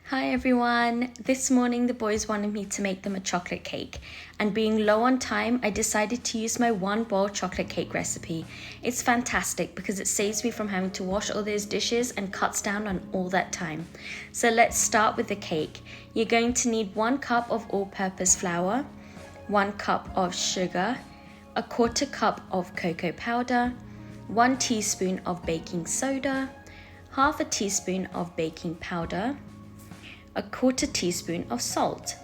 Hi everyone! This morning the boys wanted me to make them a chocolate cake, and being low on time I decided to use my one bowl chocolate cake recipe. It's fantastic because it saves me from having to wash all those dishes and cuts down on all that time. So let's start with the cake. You're going to need 1 cup of all-purpose flour, 1 cup of sugar, a 1/4 cup of cocoa powder, 1 teaspoon of baking soda, 1/2 teaspoon of baking powder, a 1/4 teaspoon of salt.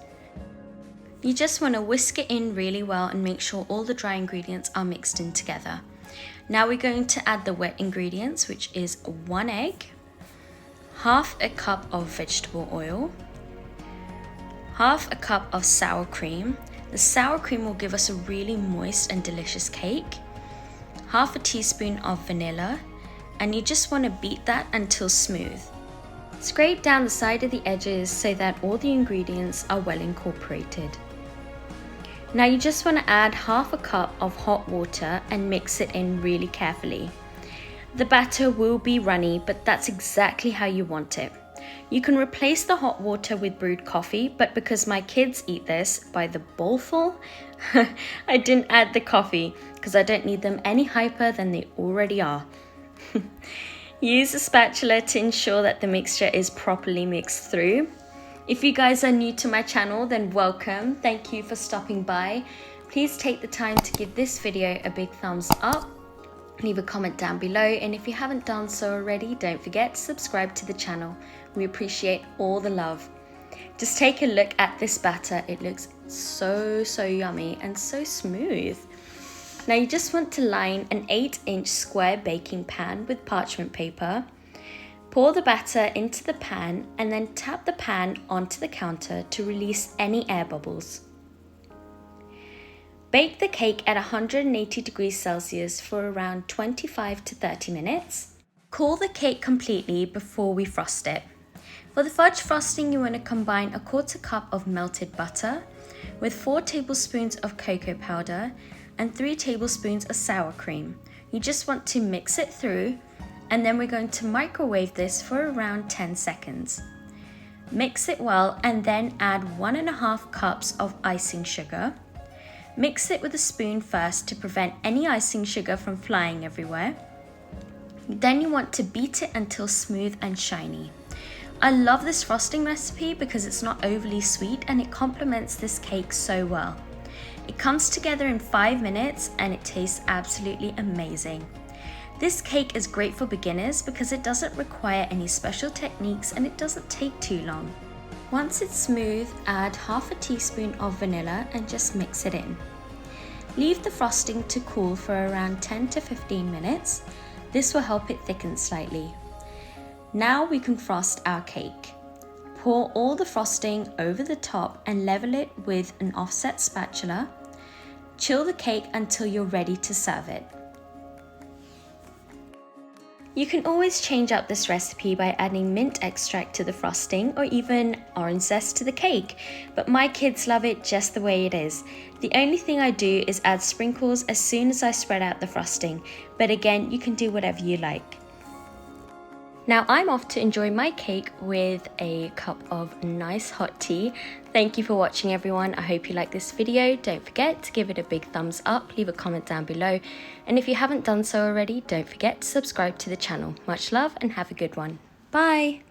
You just want to whisk it in really well and make sure all the dry ingredients are mixed in together. Now we're going to add the wet ingredients, which is 1 egg, 1/2 cup of vegetable oil, 1/2 cup of sour cream. The sour cream will give us a really moist and delicious cake, 1/2 teaspoon of vanilla, and you just want to beat that until smooth. Scrape down the side of the edges so that all the ingredients are well incorporated. Now you just want to add 1/2 cup of hot water and mix it in really carefully. The batter will be runny, but that's exactly how you want it. You can replace the hot water with brewed coffee, but because my kids eat this by the bowlful, I didn't add the coffee because I don't need them any hyper than they already are. Use a spatula to ensure that the mixture is properly mixed through. If you guys are new to my channel, then welcome. Thank you for stopping by. Please take the time to give this video a big thumbs up. Leave a comment down below, and if you haven't done so already, don't forget to subscribe to the channel. We appreciate all the love. Just take a look at this batter. It looks so yummy and so smooth. Now you just want to line an 8-inch square baking pan with parchment paper. Pour the batter into the pan and then tap the pan onto the counter to release any air bubbles. Bake the cake at 180 degrees Celsius for around 25 to 30 minutes. Cool the cake completely before we frost it. For the fudge frosting, you want to combine a 1/4 cup of melted butter with 4 tablespoons of cocoa powder and 3 tablespoons of sour cream. You just want to mix it through, and then we're going to microwave this for around 10 seconds. Mix it well and then add 1.5 cups of icing sugar. Mix it with a spoon first to prevent any icing sugar from flying everywhere. Then you want to beat it until smooth and shiny. I love this frosting recipe because it's not overly sweet and it complements this cake so well. It comes together in 5 minutes and it tastes absolutely amazing. This cake is great for beginners because it doesn't require any special techniques and it doesn't take too long. Once it's smooth, add 1/2 teaspoon of vanilla and just mix it in. Leave the frosting to cool for around 10 to 15 minutes. This will help it thicken slightly. Now we can frost our cake. Pour all the frosting over the top and level it with an offset spatula. Chill the cake until you're ready to serve it. You can always change up this recipe by adding mint extract to the frosting or even orange zest to the cake, but my kids love it just the way it is. The only thing I do is add sprinkles as soon as I spread out the frosting, but again, you can do whatever you like. Now I'm off to enjoy my cake with a cup of nice hot tea. Thank you for watching everyone. I hope you like this video. Don't forget to give it a big thumbs up, leave a comment down below, and if you haven't done so already, don't forget to subscribe to the channel. Much love and have a good one. Bye!